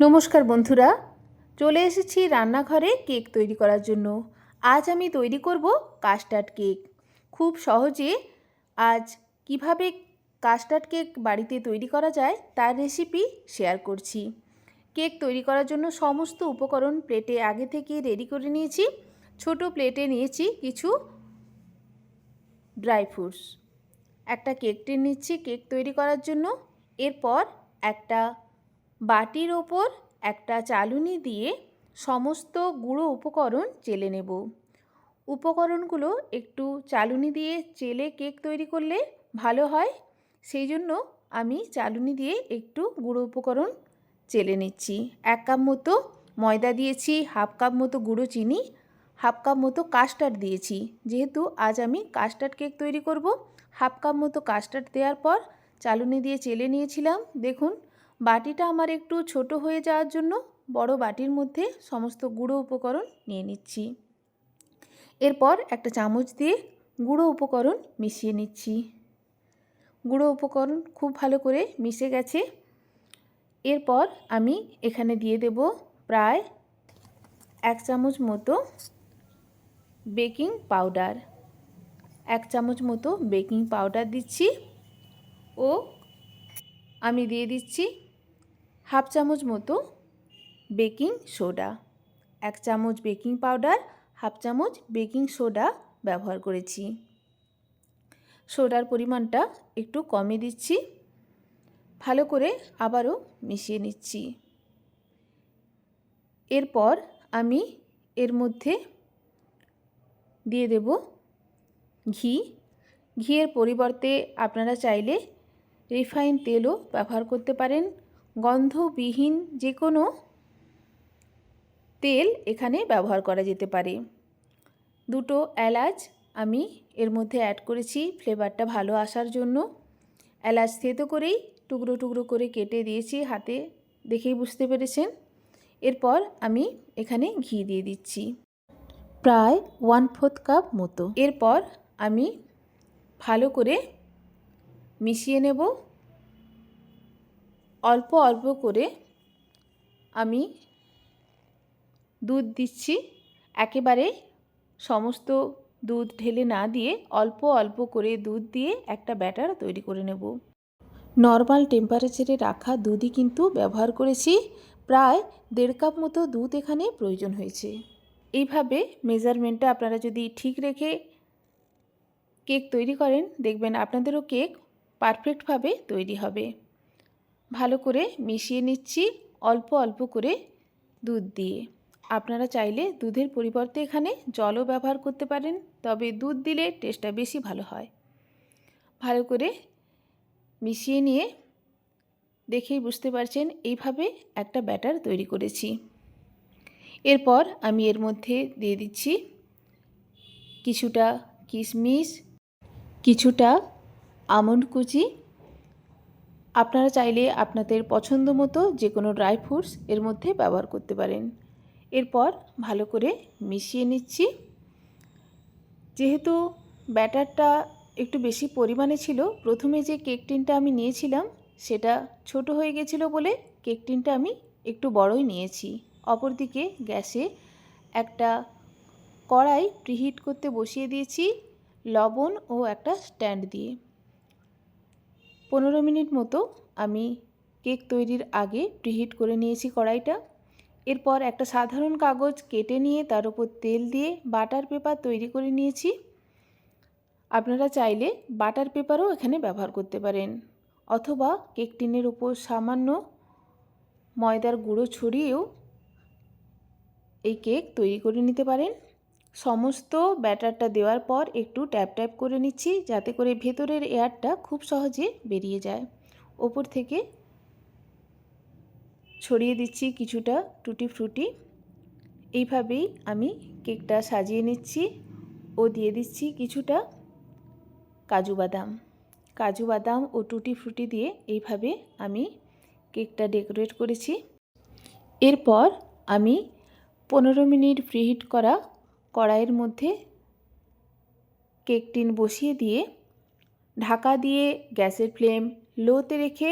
নমস্কার বন্ধুরা, চলে এসেছি রান্নাঘরে কেক তৈরি করার জন্য। আজ আমি তৈরি করব কাস্টার্ড কেক। খুব সহজে আজ কিভাবে কাস্টার্ড কেক বাড়িতে তৈরি করা যায় তার রেসিপি শেয়ার করছি। কেক তৈরি করার জন্য সমস্ত উপকরণ প্লেটে আগে থেকে রেডি করে নিয়েছি। ছোট প্লেটে নিয়েছি কিছু ড্রাই ফ্রুটস। একটা কেক টিন নিচ্ছি কেক তৈরি করার জন্য। এরপর একটা বাটির ওপর একটা চালুনি দিয়ে সমস্ত গুঁড়ো উপকরণ চেলে নেব। উপকরণগুলো একটু চালুনি দিয়ে চেলে কেক তৈরি করলে ভালো হয়, সেই জন্য আমি চালুনি দিয়ে একটু গুঁড়ো উপকরণ চেলে নিচ্ছি। 1 কাপ মতো ময়দা দিয়েছি, হাফ কাপ মতো গুঁড়ো চিনি, হাফ কাপ মতো কাস্টার্ড দিয়েছি। যেহেতু আজ আমি কাস্টার্ড কেক তৈরি করব, হাফ কাপ মতো কাস্টার্ড দেওয়ার পর চালুনি দিয়ে চেলে নিয়েছিলাম। দেখুন, বাটিটা আমার একটু ছোট হয়ে যাওয়ার জন্য বড় বাটির মধ্যে সমস্ত গুঁড়ো উপকরণ নিয়ে নিচ্ছি। এরপর একটা চামচ দিয়ে গুঁড়ো উপকরণ মিশিয়ে নিচ্ছি। গুঁড়ো উপকরণ খুব ভালো করে মিশে গেছে। এরপর আমি এখানে দিয়ে দেব প্রায় 1 চামচ মতো বেকিং পাউডার। 1 চামচ মতো বেকিং পাউডার দিচ্ছি ও আমি দিয়ে দিচ্ছি হাফ চামচ মতো বেকিং সোডা। 1 চামচ বেকিং পাউডার, হাফ চামচ বেকিং সোডা ব্যবহার করেছি। সোডার পরিমাণটা একটু কমে দিচ্ছি। ভালো করে আবারও মিশিয়ে নিচ্ছি। এরপর আমি এর মধ্যে দিয়ে দেব ঘি। ঘিয়ের পরিবর্তে আপনারা চাইলে রিফাইন তেলও ব্যবহার করতে পারেন। গন্ধবিহীন যে কোনো তেল এখানে ব্যবহার করা যেতে পারে। 2টো এলাচ আমি এর মধ্যে অ্যাড করেছি ফ্লেভারটা ভালো আসার জন্য। এলাচ থেতো করেই টুকরো টুকরো করে কেটে দিয়েছি, হাতে দেখেই বুঝতে পেরেছেন। এরপর আমি এখানে ঘি দিয়ে দিচ্ছি প্রায় 1/4 কাপ মতো। এরপর আমি ভালো করে মিশিয়ে নেব। অল্প অল্প করে আমি দুধ দিচ্ছি, একেবারে সমস্ত দুধ ঢেলে না দিয়ে অল্প অল্প করে দুধ দিয়ে একটা ব্যাটার তৈরি করে নেব। নর্মাল টেম্পারেচারে রাখা দুধই কিন্তু ব্যবহার করেছি। প্রায় 1.5 কাপ মতো দুধ এখানে প্রয়োজন হয়েছে। এইভাবে মেজারমেন্টটা আপনারা যদি ঠিক রেখে কেক তৈরি করেন, দেখবেন আপনাদেরও কেক পারফেক্টভাবে তৈরি হবে। ভালো করে মিশিয়ে নিচ্ছি অল্প অল্প করে দুধ দিয়ে। আপনারা চাইলে দুধের পরিবর্তে এখানে জলও ব্যবহার করতে পারেন, তবে দুধ দিলে টেস্টটা বেশি ভালো হয়। ভালো করে মিশিয়ে নিয়ে দেখেই বুঝতে পারছেন এইভাবে একটা ব্যাটার তৈরি করেছি। এরপর আমি এর মধ্যে দিয়ে দিচ্ছি কিছুটা কিশমিশ, কিছুটা আমন্ড কুচি। আপনারা চাইলে আপনাদের পছন্দ মতো যে কোনো ড্রাই ফ্রুটস এর মধ্যে ব্যবহার করতে পারেন। এরপর ভালো করে মিশিয়ে নিচ্ছি। যেহেতু ব্যাটারটা একটু বেশি পরিমাণে ছিল, প্রথমে যে কেক টিনটা আমি নিয়েছিলাম সেটা ছোট হয়ে গেছিলো বলে কেক টিনটা আমি একটু বড়ই নিয়েছি। অপরদিকে গ্যাসে একটা কড়াই প্রিহিট করতে বসিয়ে দিয়েছি লবণ ও একটা স্ট্যান্ড দিয়ে। 15 মিনিট মতো আমি কেক তৈরির আগে প্রিহিট করে নিয়েছি কড়াইটা। এরপর একটা সাধারণ কাগজ কেটে নিয়ে তার উপর তেল দিয়ে বাটার পেপার তৈরি করে নিয়েছি। আপনারা চাইলে বাটার পেপারও এখানে ব্যবহার করতে পারেন, অথবা কেক টিনের উপর সামান্য ময়দার গুঁড়ো ছড়িয়েও এই কেক তৈরি করে নিতে পারেন। সমস্ত ব্যাটারটা দেওয়ার পর একটু ট্যাপ ট্যাপ করে নিচ্ছি, যাতে করে ভেতরের এয়ারটা খুব সহজে বেরিয়ে যায়। ওপর থেকে ছড়িয়ে দিচ্ছি কিছুটা টুটি ফ্রুটি। এইভাবেই আমি কেকটা সাজিয়ে নিচ্ছি ও দিয়ে দিচ্ছি কিছুটা কাজু বাদাম। কাজু বাদাম ও টুটি ফ্রুটি দিয়ে এইভাবে আমি কেকটা ডেকোরেট করেছি। এরপর আমি 15 মিনিট প্রিহিট করা কড়াইয়ের মধ্যে কেক টিন বসিয়ে দিয়ে ঢাকা দিয়ে গ্যাসের ফ্লেম লোতে রেখে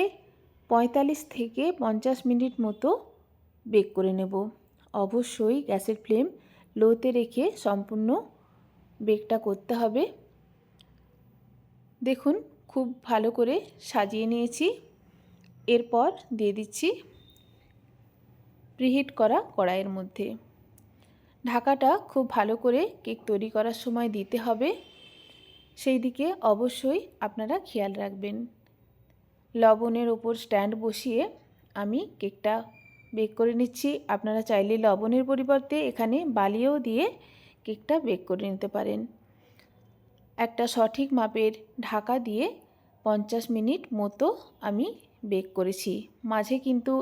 45 থেকে 50 মিনিট মতো বেক করে নেব। অবশ্যই গ্যাসের ফ্লেম লোতে রেখে সম্পূর্ণ বেকটা করতে হবে। দেখুন খুব ভালো করে সাজিয়ে নিয়েছি। এরপর দিয়ে দিচ্ছি প্রিহিট করা কড়াইয়ের মধ্যে। ঢাকাটা খুব ভালো করে কেক তৈরি করার সময় দিতে হবে, সেই দিকে অবশ্যই আপনারা খেয়াল রাখবেন। লবণের ওপর স্ট্যান্ড বসিয়ে আমি কেকটা বেক করে নিচ্ছি। আপনারা চাইলে লবণের পরিবর্তে এখানে বালিও দিয়ে কেকটা বেক করে নিতে পারেন। একটা সঠিক মাপের ঢাকা দিয়ে 50 মিনিট মতো আমি বেক করেছি। মাঝে কিন্তু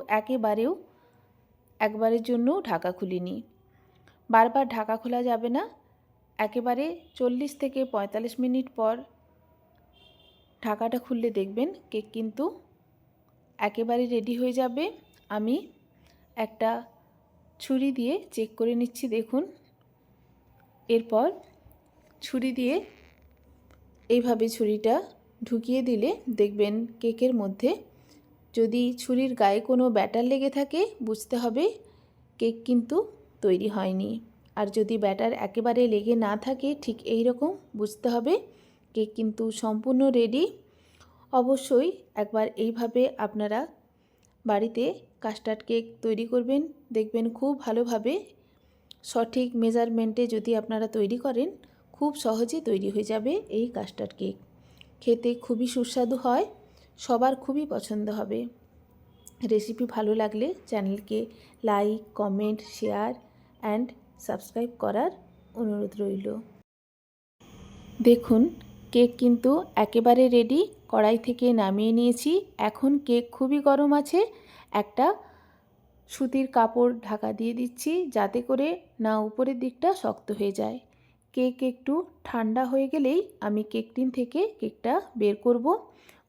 একবারের জন্য ঢাকা খুলিনি। বারবার ঢাকা খোলা যাবে না। একেবারে 40 থেকে 45 মিনিট পর ঢাকাটা খুললে দেখবেন কেক কিন্তু একেবারে রেডি হয়ে যাবে। আমি একটা ছুরি দিয়ে চেক করে নিচ্ছি, দেখুন। এরপর ছুরি দিয়ে এইভাবে ছুরিটা ঢুকিয়ে দিলে দেখবেন কেকের মধ্যে যদি ছুরির গায়ে কোনো ব্যাটার লেগে থাকে বুঝতে হবে কেক কিন্তু তৈরি হয়নি। আর যদি ব্যাটার একেবারে লেগে না থাকে ঠিক এই রকম বুঝতে হবে কেক কিন্তু সম্পূর্ণ রেডি। অবশ্যই একবার এইভাবে আপনারা বাড়িতে কাস্টার্ড কেক তৈরি করবেন, দেখবেন খুব ভালোভাবে সঠিক মেজারমেন্টে যদি আপনারা তৈরি করেন খুব সহজে তৈরি হয়ে যাবে এই কাস্টার্ড কেক। খেতে খুবই সুস্বাদু হয়, সবার খুবই পছন্দ হবে। রেসিপি ভালো লাগলে চ্যানেলকে like, comment, share and subscribe করার অনুরোধ রইল। দেখুন কেক কিন্তু একেবারে রেডি। কড়াই থেকে নামিয়ে নিয়েছি। এখন কেক খুবই গরম আছে। একটা সুতির কাপড় ঢাকা দিয়ে দিচ্ছি যাতে করে না উপরের দিকটা শক্ত হয়ে যায়। কেক একটু ঠান্ডা হয়ে গেলেই আমি কেক টিন থেকে কেকটা বের করব।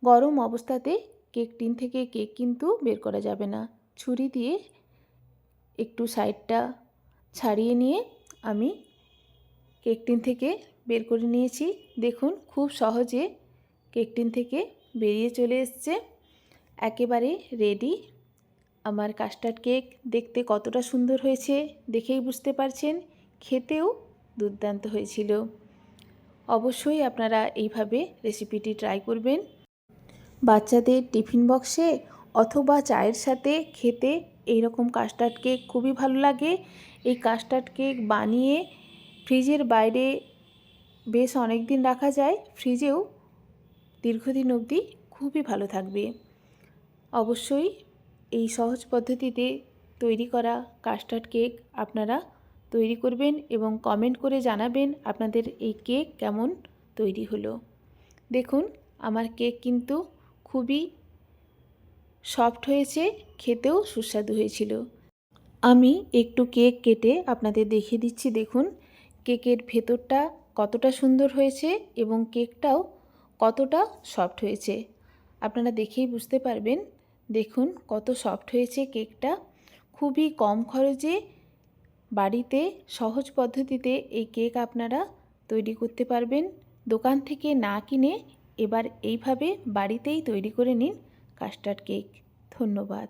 গরম অবস্থাতে কেক টিন থেকে কেক কিন্তু বের করা যাবে না। ছুরি দিয়ে একটু সাইডটা ছাড়িয়ে নিয়ে আমি কেক টিন থেকে বের করে নিয়েছি। দেখুন খুব সহজে কেক টিন থেকে বেরিয়ে চলে এসছে। একেবারে রেডি আমার কাস্টার্ড কেক। দেখতে কতটা সুন্দর হয়েছে দেখেই বুঝতে পারছেন, খেতেও দুর্দান্ত হয়েছিল। অবশ্যই আপনারা এইভাবে রেসিপিটি ট্রাই করবেন। বাচ্চাদের টিফিন বক্সে অথবা চায়ের সাথে খেতে এইরকম কাস্টার্ড কেক খুবই ভালো লাগে। এই কাস্টার্ড কেক বানিয়ে ফ্রিজের বাইরে বেশ অনেক দিন রাখা যায়, ফ্রিজেও দীর্ঘদিন অবধি খুবই ভালো থাকবে। অবশ্যই এই সহজ পদ্ধতিতে তৈরি করা কাস্টার্ড কেক আপনারা তৈরি করবেন এবং কমেন্ট করে জানাবেন আপনাদের এই কেক কেমন তৈরি হলো। দেখুন আমার কেক কিন্তু খুবই সফট হয়েছে, খেতেও সুস্বাদু হয়েছিল। আমি একটু কেক কেটে আপনাদের দেখিয়ে দিচ্ছি। দেখুন কেকের ভেতরটা কতটা সুন্দর হয়েছে এবং কেকটাও কতটা সফট হয়েছে। আপনারা দেখেই বুঝতে পারবেন। দেখুন কত সফট হয়েছে কেকটা। খুবই কম খরচে বাড়িতে সহজ পদ্ধতিতে এই কেক আপনারা তৈরি করতে পারবেন। দোকান থেকে না কিনে এবার এইভাবে বাড়িতেই তৈরি করে নিন কাস্টার্ড কেক। ধন্যবাদ।